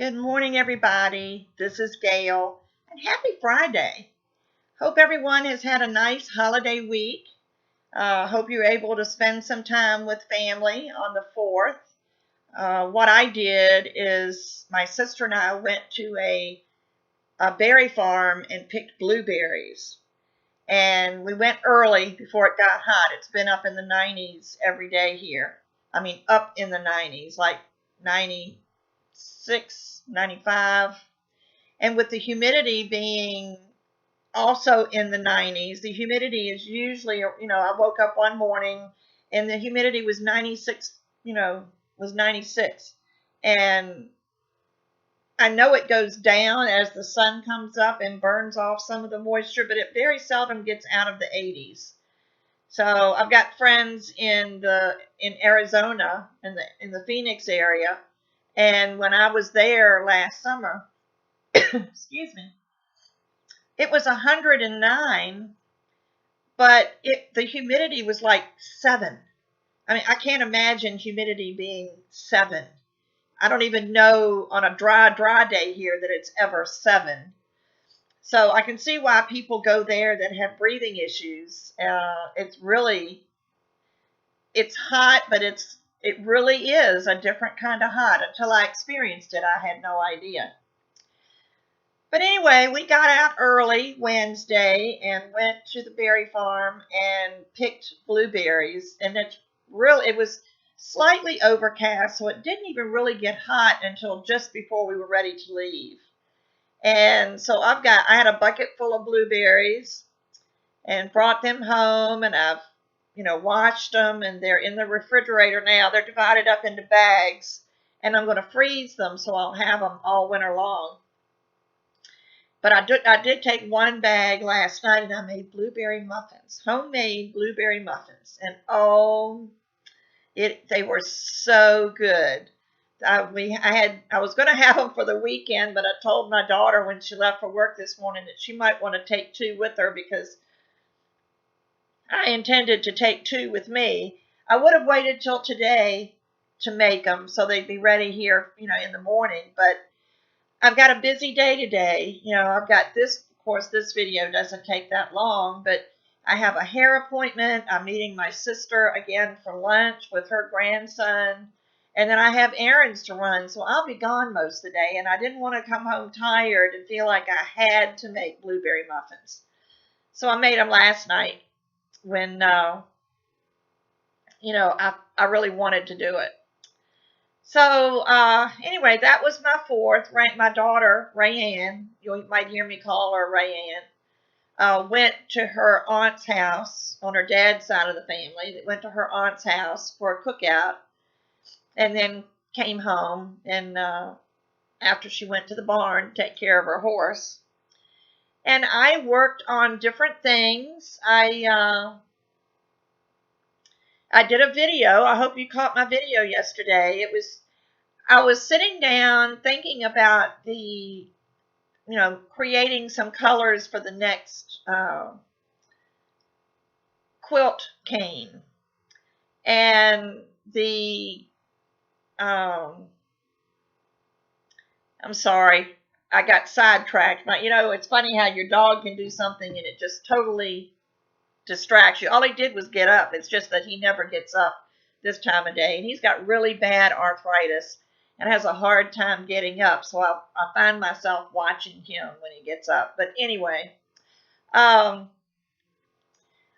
Good morning, everybody. This is Gayle, and happy Friday. Hope everyone has had a nice holiday week. Hope you're able to spend some time with family on the 4th. What I did is my sister and I went to a berry farm and picked blueberries. And we went early before it got hot. It's been up in the 90s every day here. I mean, up in the 90s, like 96, 95. And with the humidity being also in the 90s, the humidity is usually, I woke up one morning and the humidity was 96, was 96. And I know it goes down as the sun comes up and burns off some of the moisture, but it very seldom gets out of the 80s. So I've got friends in Arizona in the Phoenix area, and when I was there last summer, excuse me, it was 109, but the humidity was like 7. I mean, I can't imagine humidity being 7. I don't even know on a dry day here that it's ever 7. So I can see why people go there that have breathing issues. It's hot, but it really is a different kind of hot. Until I experienced it, I had no idea. But anyway, we got out early Wednesday and went to the berry farm and picked blueberries. And it was slightly overcast, so it didn't even really get hot until just before we were ready to leave. And so I had a bucket full of blueberries and brought them home, and I've, washed them, and they're in the refrigerator now. They're divided up into bags, and I'm going to freeze them so I'll have them all winter long. But I did take one bag last night, and I made blueberry muffins, homemade blueberry muffins, and they were so good. I was going to have them for the weekend, but I told my daughter when she left for work this morning that she might want to take 2 with her because I intended to take 2 with me. I would have waited till today to make them so they'd be ready here, in the morning, but I've got a busy day today. I've got this, of course, this video doesn't take that long, but I have a hair appointment. I'm meeting my sister again for lunch with her grandson. And then I have errands to run, so I'll be gone most of the day. And I didn't want to come home tired and feel like I had to make blueberry muffins. So I made them last night when, I really wanted to do it. So anyway, that was my 4th. My daughter, Rayanne, you might hear me call her Rayanne, went to her aunt's house on her dad's side of the family. They went to her aunt's house for a cookout and then came home and after she went to the barn to take care of her horse. And I worked on different things. I did a video. I hope you caught my video yesterday. I was sitting down thinking about creating some colors for the next quilt cane. And I'm sorry, I got sidetracked. It's funny how your dog can do something and it just totally distracts you. All he did was get up. It's just that he never gets up this time of day. And he's got really bad arthritis and has a hard time getting up. So I find myself watching him when he gets up. But anyway, I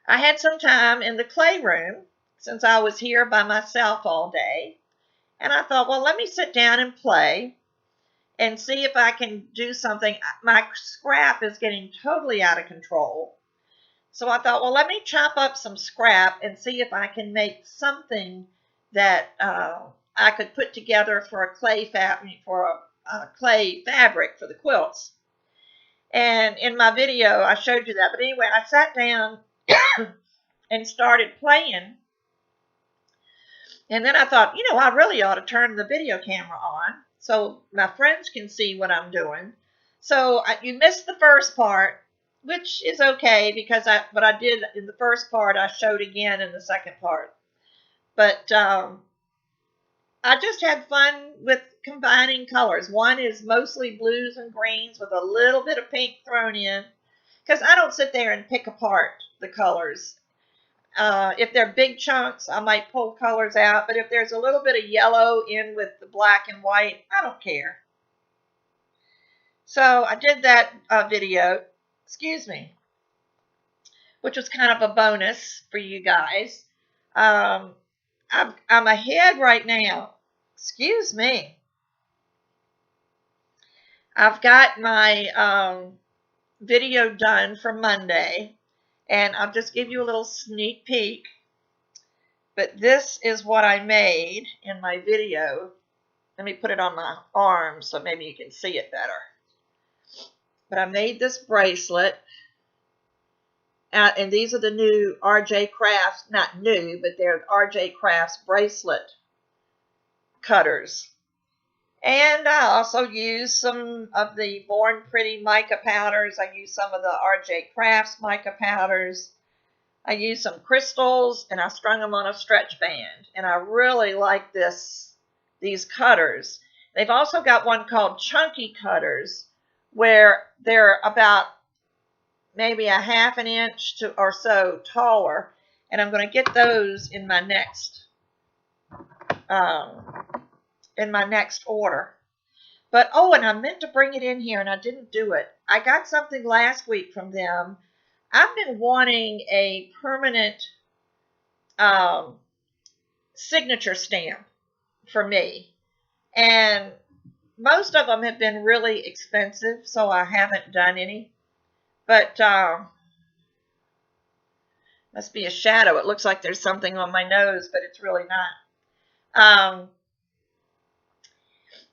had some time in the clay room since I was here by myself all day. And I thought, well, let me sit down and play and see if I can do something. My scrap is getting totally out of control. So I thought, well, let me chop up some scrap and see if I can make something that I could put together for a clay fabric for the quilts. And in my video, I showed you that. But anyway, I sat down and started playing. And then I thought, I really ought to turn the video camera on so my friends can see what I'm doing. So you missed the first part, which is okay because what I did in the first part, I showed again in the second part. But I just had fun with combining colors. One is mostly blues and greens with a little bit of pink thrown in, because I don't sit there and pick apart the colors. If they're big chunks, I might pull colors out, but if there's a little bit of yellow in with the black and white, I don't care. So I did that video, excuse me, which was kind of a bonus for you guys. I'm ahead right now. Excuse me. I've got my video done for Monday, and I'll just give you a little sneak peek. But this is what I made in my video. Let me put it on my arm so maybe you can see it better. But I made this bracelet. And these are the new RJ Crafts, not new, but they're RJ Crafts bracelet cutters. And I also used some of the Born Pretty mica powders. I used some of the RJ Crafts mica powders. I used some crystals, and I strung them on a stretch band. And I really like these cutters. They've also got one called Chunky Cutters, where they're about maybe a half an inch or so taller. And I'm going to get those in my next order. But, oh, and I meant to bring it in here, and I didn't do it. I got something last week from them. I've been wanting a permanent signature stamp for me. And most of them have been really expensive, so I haven't done any. But must be a shadow. It looks like there's something on my nose, but it's really not.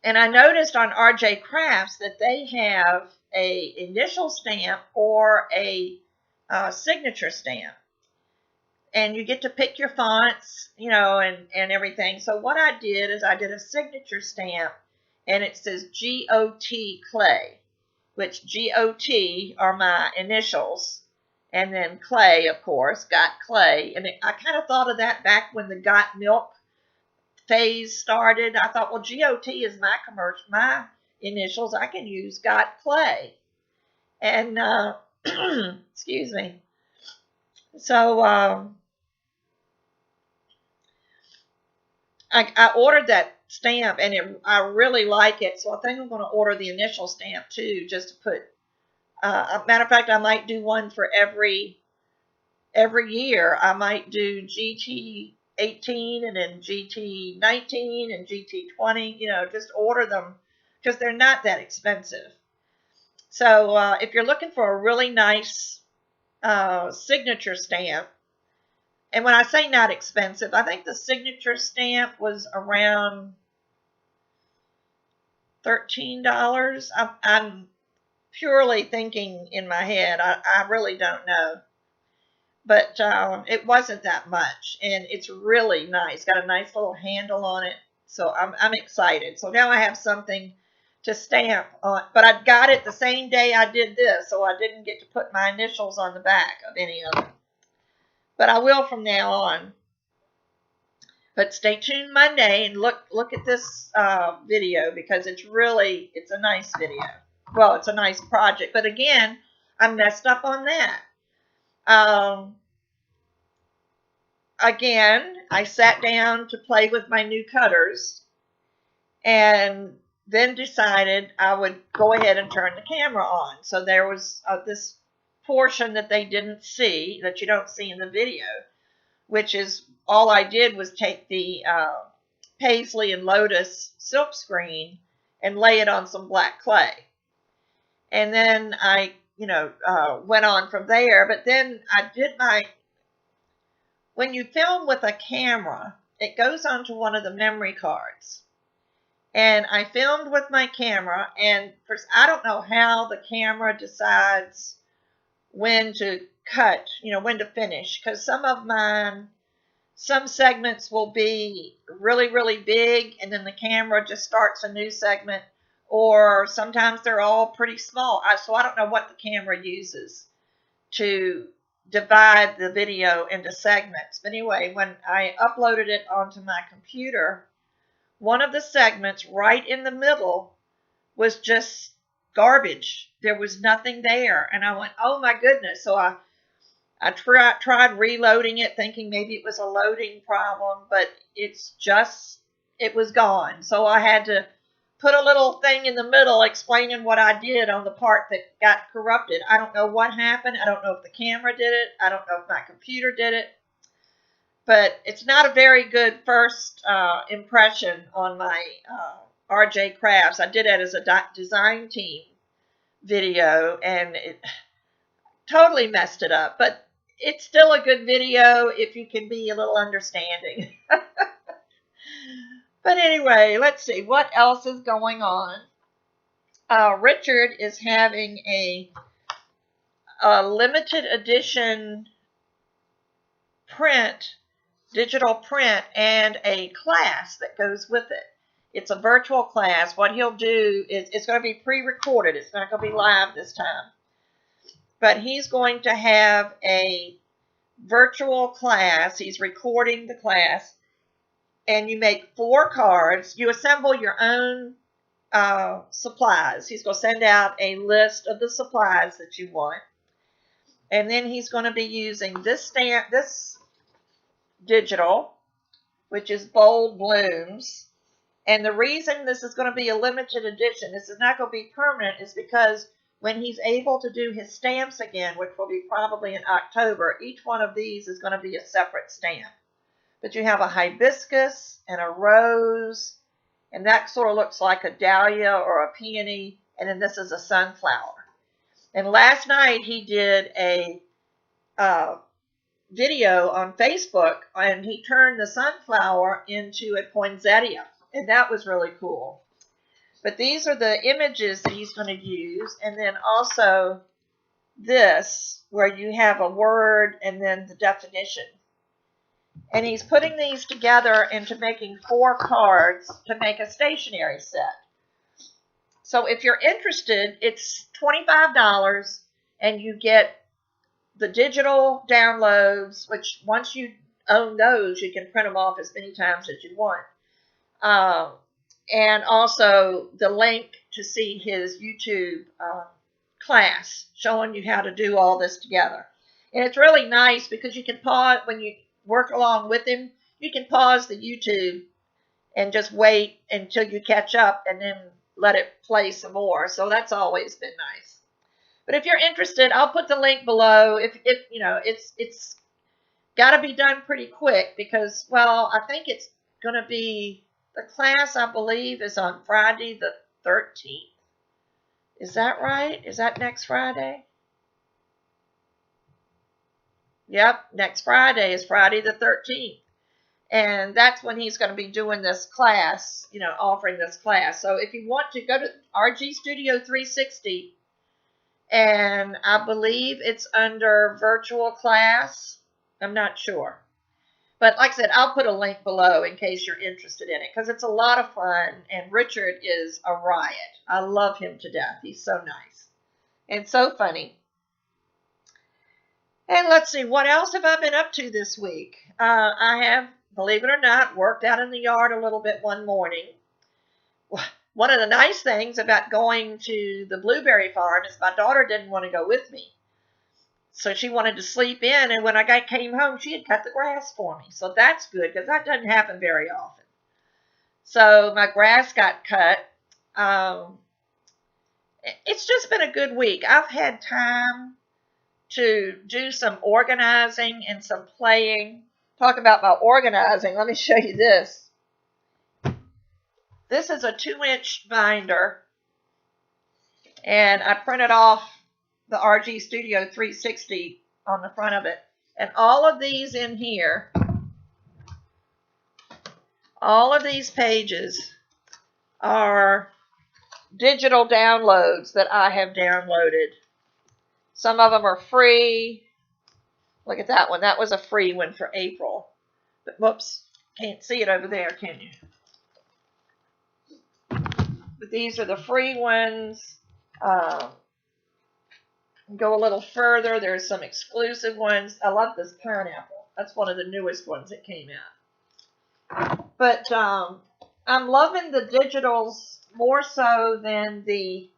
And I noticed on RJ Crafts that they have a initial stamp or a signature stamp. And you get to pick your fonts, and everything. So what I did is I did a signature stamp, and it says G-O-T Clay, which G-O-T are my initials, and then Clay, of course, Got Clay. And I kind of thought of that back when the Got Milk phase started. I thought, well, G-O-T is my initials. I can use Got Clay. And, excuse me. So, I ordered that stamp, and I really like it. So I think I'm going to order the initial stamp too, just to put. Matter of fact, I might do one for every year. I might do GT18 and then GT19 and GT20. Just order them because they're not that expensive. So if you're looking for a really nice signature stamp. And when I say not expensive, I think the signature stamp was around $13. I'm purely thinking in my head. I really don't know. But it wasn't that much. And it's really nice. Got a nice little handle on it. So I'm excited. So now I have something to stamp on. But I got it the same day I did this. So I didn't get to put my initials on the back of any of them. But I will from now on. But stay tuned Monday and look at this video because it's a nice video. Well, it's a nice project. But again, I messed up on that. Again, I sat down to play with my new cutters and then decided I would go ahead and turn the camera on. So there was this portion that they didn't see, that you don't see in the video, which is all I did was take the Paisley and Lotus silk screen and lay it on some black clay. And then I, went on from there. But then I did when you film with a camera, it goes onto one of the memory cards. And I filmed with my camera, and first, I don't know how the camera decides when to cut, when to finish, because some segments will be really, really big, and then the camera just starts a new segment, or sometimes they're all pretty small. So I don't know what the camera uses to divide the video into segments. But anyway, when I uploaded it onto my computer, one of the segments right in the middle was just garbage. There was nothing there. And I went, oh my goodness. So I tried reloading it, thinking maybe it was a loading problem, but it was gone. So I had to put a little thing in the middle explaining what I did on the part that got corrupted. I don't know what happened. I don't know if the camera did it. I don't know if my computer did it. But it's not a very good first impression on my RJ Crafts. I did it as a design team video, and it totally messed it up. But it's still a good video if you can be a little understanding. But anyway, let's see what else is going on. Richard is having a limited edition digital print, and a class that goes with it. It's a virtual class. What he'll do is it's going to be pre-recorded. It's not going to be live this time. But he's going to have a virtual class. He's recording the class. And you make 4 cards. You assemble your own supplies. He's going to send out a list of the supplies that you want. And then he's going to be using this digital, which is Bold Blooms. And the reason this is going to be a limited edition, this is not going to be permanent, is because when he's able to do his stamps again, which will be probably in October, each one of these is going to be a separate stamp. But you have a hibiscus and a rose, and that sort of looks like a dahlia or a peony, and then this is a sunflower. And last night he did a video on Facebook, and he turned the sunflower into a poinsettia, and that was really cool. But these are the images that he's going to use, and then also this, where you have a word and then the definition. And he's putting these together into making 4 cards to make a stationery set. So if you're interested, it's $25, and you get the digital downloads, which once you own those, you can print them off as many times as you want. And also the link to see his YouTube class showing you how to do all this together. And it's really nice because you can pause, when you work along with him, you can pause the YouTube and just wait until you catch up and then let it play some more. So that's always been nice. But if you're interested, I'll put the link below. If you know, it's got to be done pretty quick because, well, I think it's going to be, the class, I believe, is on Friday the 13th. Is that right? Is that next Friday? Yep, next Friday is Friday the 13th. And that's when he's going to be doing this class, you know, offering this class. So if you want to go to RG Studio 360, and I believe it's under virtual class. I'm not sure. But like I said, I'll put a link below in case you're interested in it, because it's a lot of fun, and Richard is a riot. I love him to death. He's so nice and so funny. And let's see, what else have I been up to this week? I have, believe it or not, worked out in the yard a little bit one morning. One of the nice things about going to the blueberry farm is my daughter didn't want to go with me. So she wanted to sleep in, and when I came home, she had cut the grass for me. So that's good, because that doesn't happen very often. So my grass got cut. It's just been a good week. I've had time to do some organizing and some playing. Talk about my organizing. Let me show you this. This is a 2-inch binder, and I printed off the RG Studio 360 on the front of it. And all of these in here, all of these pages are digital downloads that I have downloaded. Some of them are free. Look at that one. That was a free one for April. But whoops, can't see it over there, can you? But these are the free ones. Go a little further. There's some exclusive ones. I love this pineapple. That's one of the newest ones that came out. But I'm loving the digitals more so than the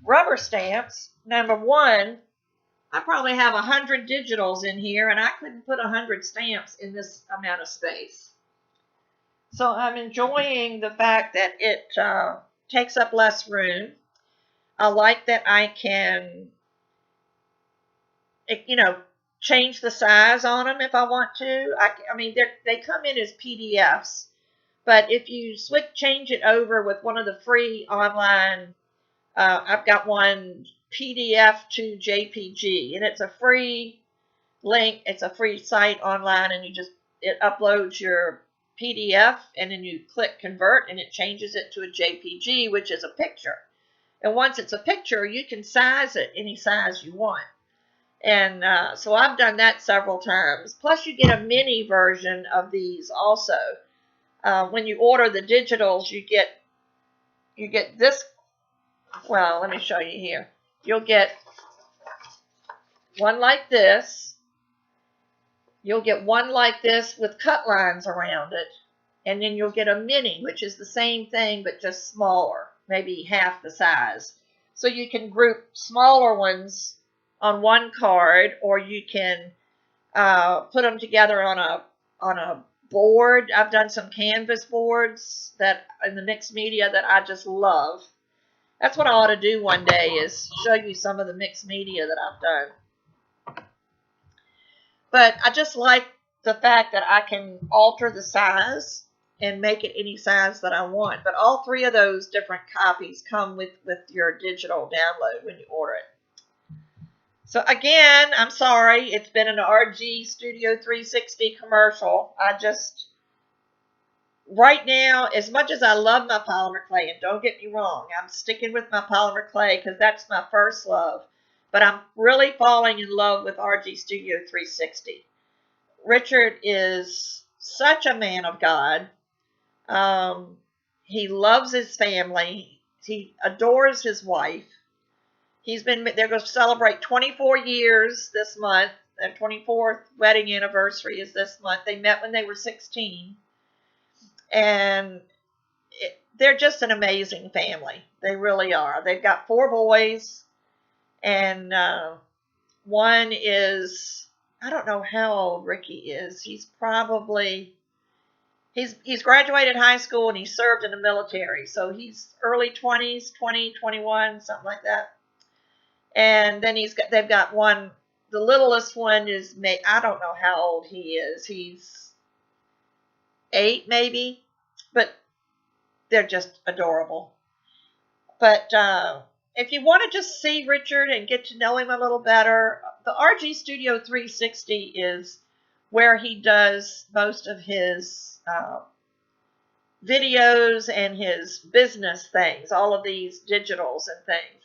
rubber stamps. Number one, I probably have 100 digitals in here, and I couldn't put 100 stamps in this amount of space. So I'm enjoying the fact that it takes up less room. I like that I can, change the size on them if I want to. I mean, they come in as PDFs, but if you change it over with one of the free online, I've got one PDF to JPG, and it's a free link. It's a free site online, and it uploads your PDF, and then you click convert, and it changes it to a JPG, which is a picture. And once it's a picture, you can size it any size you want. And so I've done that several times. Plus, you get a mini version of these also. When you order the digitals, you get this. Well, let me show you here. You'll get one like this. You'll get one like this with cut lines around it. And then you'll get a mini, which is the same thing but just smaller, maybe half the size. So you can group smaller ones on one card, or you can put them together on a board. I've done some canvas boards that in the mixed media that I just love. That's what I ought to do one day, is show you some of the mixed media that I've done. But I just like the fact that I can alter the size and make it any size that I want. But all three of those different copies come with your digital download when you order it. So again, I'm sorry, it's been an RG Studio 360 commercial. Right now, as much as I love my polymer clay, and don't get me wrong, I'm sticking with my polymer clay because that's my first love, but I'm really falling in love with RG Studio 360. Richard is such a man of God. He loves his family. He adores his wife. They're going to celebrate 24 years this month. Their 24th wedding anniversary is this month. They met when they were 16. And they're just an amazing family. They really are. They've got 4 boys, and one is, I don't know how old Ricky is. He's graduated high school and he served in the military. So he's early 20s, 20, 21, something like that. And then they've got one, the littlest one is, I don't know how old he is. He's 8 maybe, but they're just adorable. But if you want to just see Richard and get to know him a little better, the RG Studio 360 is where he does most of his videos and his business things, all of these digitals and things.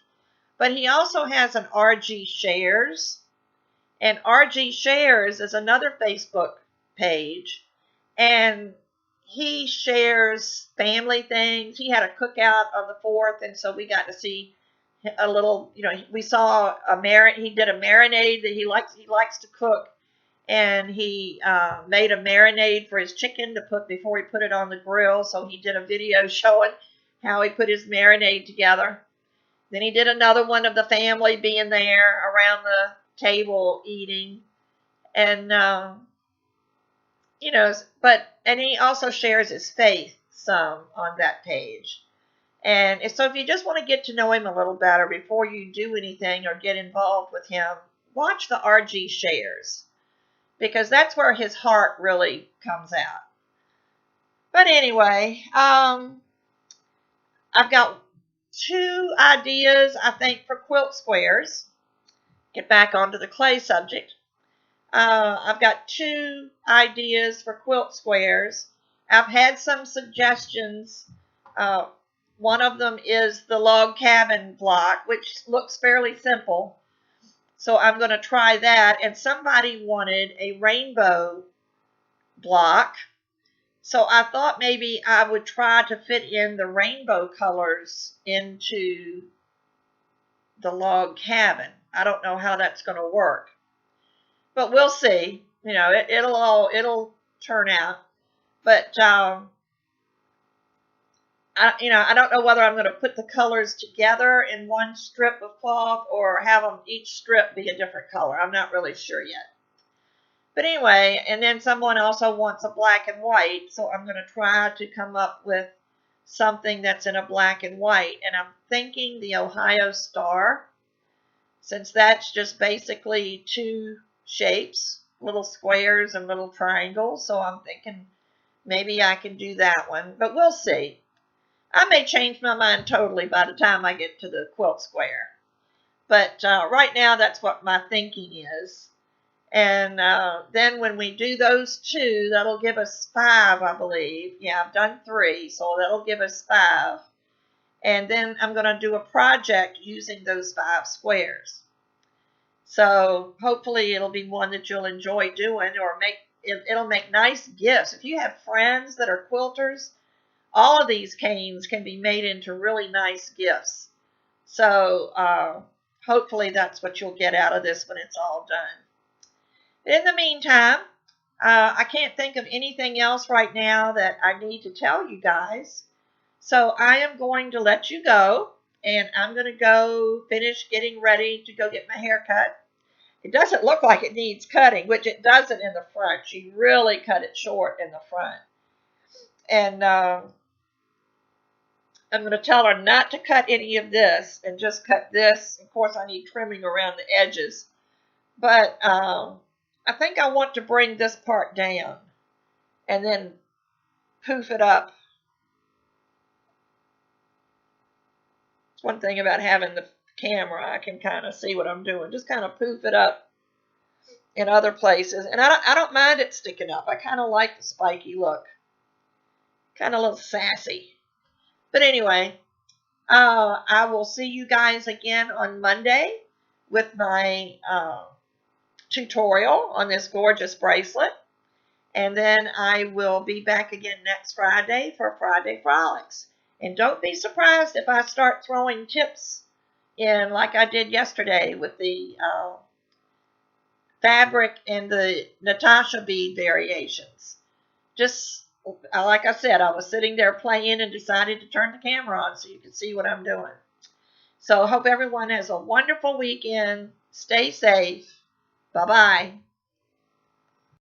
But he also has an RG Shares, and RG Shares is another Facebook page, and he shares family things. He had a cookout on the 4th, and so we got to see a little, we saw he did a marinade that he likes to cook, and he made a marinade for his chicken to put before he put it on the grill. So he did a video showing how he put his marinade together. Then he did another one of the family being there around the table eating, and and he also shares his faith some on that page. And so if you just want to get to know him a little better before you do anything or get involved with him, watch the RG Shares, because that's where his heart really comes out. But anyway, I've got 2 ideas, I think, for quilt squares. Get back onto the clay subject. I've got 2 ideas for quilt squares. I've had some suggestions. One of them is the log cabin block, which looks fairly simple. So I'm going to try that. And somebody wanted a rainbow block. So I thought maybe I would try to fit in the rainbow colors into the log cabin. I don't know how that's going to work, but we'll see. It'll turn out. But I don't know whether I'm going to put the colors together in one strip of cloth or have them each strip be a different color. I'm not really sure yet. But anyway, and then someone also wants a black and white, so I'm going to try to come up with something that's in a black and white. And I'm thinking the Ohio Star, since that's just basically two shapes, little squares and little triangles. So I'm thinking maybe I can do that one, but we'll see. I may change my mind totally by the time I get to the quilt square. But right now, that's what my thinking is. And then when we do those two, that'll give us 5, I believe. Yeah, I've done 3, so that'll give us 5. And then I'm going to do a project using those 5 squares. So hopefully it'll be one that you'll enjoy doing, or it'll make nice gifts. If you have friends that are quilters, all of these canes can be made into really nice gifts. So hopefully that's what you'll get out of this when it's all done. In the meantime, I can't think of anything else right now that I need to tell you guys. So I am going to let you go, and I'm going to go finish getting ready to go get my hair cut. It doesn't look like it needs cutting, which it doesn't in the front. She really cut it short in the front. And I'm going to tell her not to cut any of this and just cut this. Of course, I need trimming around the edges. But I think I want to bring this part down and then poof it up. It's one thing about having the camera. I can kind of see what I'm doing. Just kind of poof it up in other places. And I don't mind it sticking up. I kind of like the spiky look. Kind of a little sassy. But anyway, I will see you guys again on Monday with my tutorial on this gorgeous bracelet. And then I will be back again next Friday for Friday Frolics. And don't be surprised if I start throwing tips in like I did yesterday with the fabric and the Natasha bead variations. Just like I said, I was sitting there playing and decided to turn the camera on so you can see what I'm doing. So I hope everyone has a wonderful weekend. Stay safe. Bye-bye.